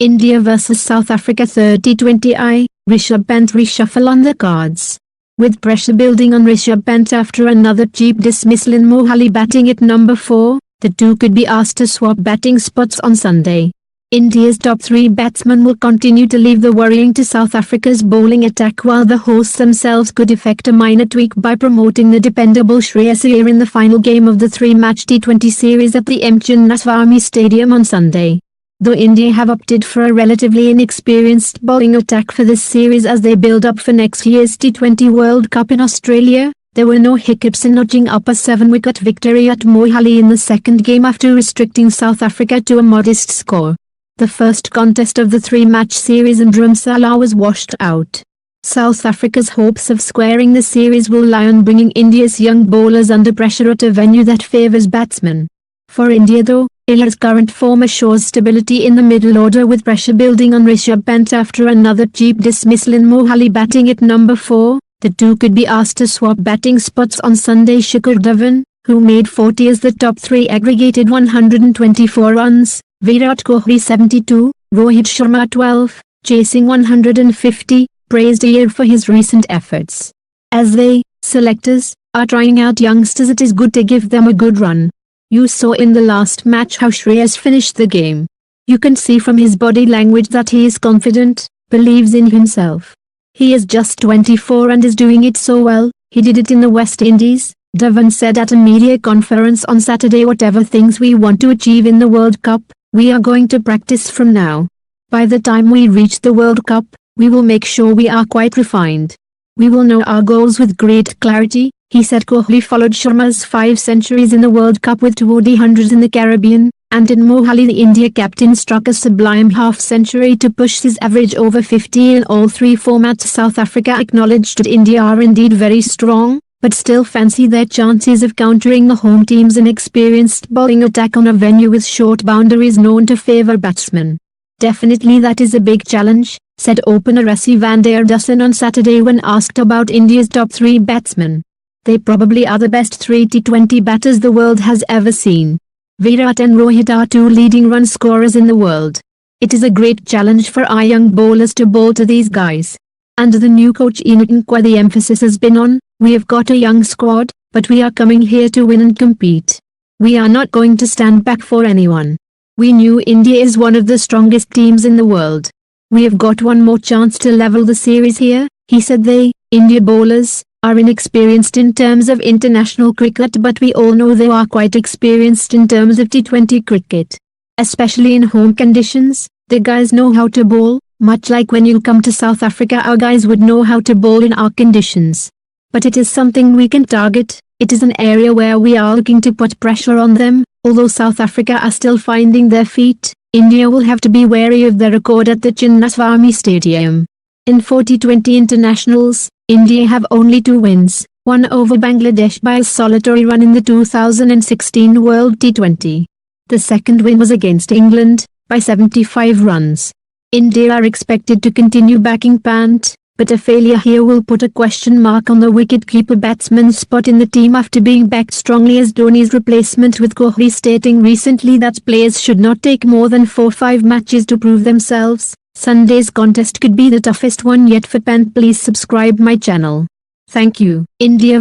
India vs South Africa third T20I, Rishabh Pant reshuffle on the cards. With pressure building on Rishabh Pant after another cheap dismissal in Mohali batting at number 4, the two could be asked to swap batting spots on Sunday. India's top 3 batsmen will continue to leave the worrying to South Africa's bowling attack, while the hosts themselves could effect a minor tweak by promoting the dependable Shreyas Iyer in the final game of the 3-match T20 series at the M Chinnaswamy Stadium on Sunday. Though India have opted for a relatively inexperienced bowling attack for this series as they build up for next year's T20 World Cup in Australia, there were no hiccups in notching up a 7-wicket victory at Mohali in the second game after restricting South Africa to a modest score. The first contest of the 3-match series in Dharamsala was washed out. South Africa's hopes of squaring the series will lie on bringing India's young bowlers under pressure at a venue that favours batsmen. For India though, Iyer's current form assures stability in the middle order, with pressure building on Rishabh Pant after another cheap dismissal in Mohali batting at number 4. The two could be asked to swap batting spots on Sunday.Shikhar Dhawan, who made 40 as the top 3 aggregated 124 runs, Virat Kohli 72, Rohit Sharma 12, chasing 150, praised Iyer for his recent efforts. As they, selectors, are trying out youngsters, it is good to give them a good run. You saw in the last match how Shreyas finished the game. You can see from his body language that he is confident, believes in himself. He is just 24 and is doing it so well. He did it in the West Indies, Dhawan said at a media conference on Saturday. Whatever things we want to achieve in the World Cup, we are going to practice from now. By the time we reach the World Cup, we will make sure we are quite refined. We will know our goals with great clarity, he said. Kohli followed Sharma's 5 centuries in the World Cup with 2 ODI hundreds in the Caribbean, and in Mohali the India captain struck a sublime half-century to push his average over 50 in all 3 formats. South Africa acknowledged that India are indeed very strong, but still fancy their chances of countering the home team's inexperienced bowling attack on a venue with short boundaries known to favour batsmen. Definitely that is a big challenge, said opener Rassie van der Dussen on Saturday when asked about India's top 3 batsmen. They probably are the best 3 T20 batters the world has ever seen. Virat and Rohit are 2 leading run scorers in the world. It is a great challenge for our young bowlers to bowl to these guys. Under the new coach M Chinnaswamy, the emphasis has been on, we have got a young squad, but we are coming here to win and compete. We are not going to stand back for anyone. We knew India is one of the strongest teams in the world. We have got one more chance to level the series here, he said. They, India bowlers, are inexperienced in terms of international cricket, but we all know they are quite experienced in terms of T20 cricket. Especially in home conditions, the guys know how to bowl, much like when you come to South Africa our guys would know how to bowl in our conditions. But it is something we can target, it is an area where we are looking to put pressure on them. Although South Africa are still finding their feet, India will have to be wary of their record at the Chinnaswamy Stadium. In 40-20 internationals, India have only 2 wins, one over Bangladesh by a solitary run in the 2016 World T20. The second win was against England, by 75 runs. India are expected to continue backing Pant, but a failure here will put a question mark on the wicket-keeper batsman's spot in the team after being backed strongly as Dhoni's replacement, with Kohli stating recently that players should not take more than 4-5 matches to prove themselves. Sunday's contest could be the toughest one yet for Pant. Please subscribe my channel. Thank you. India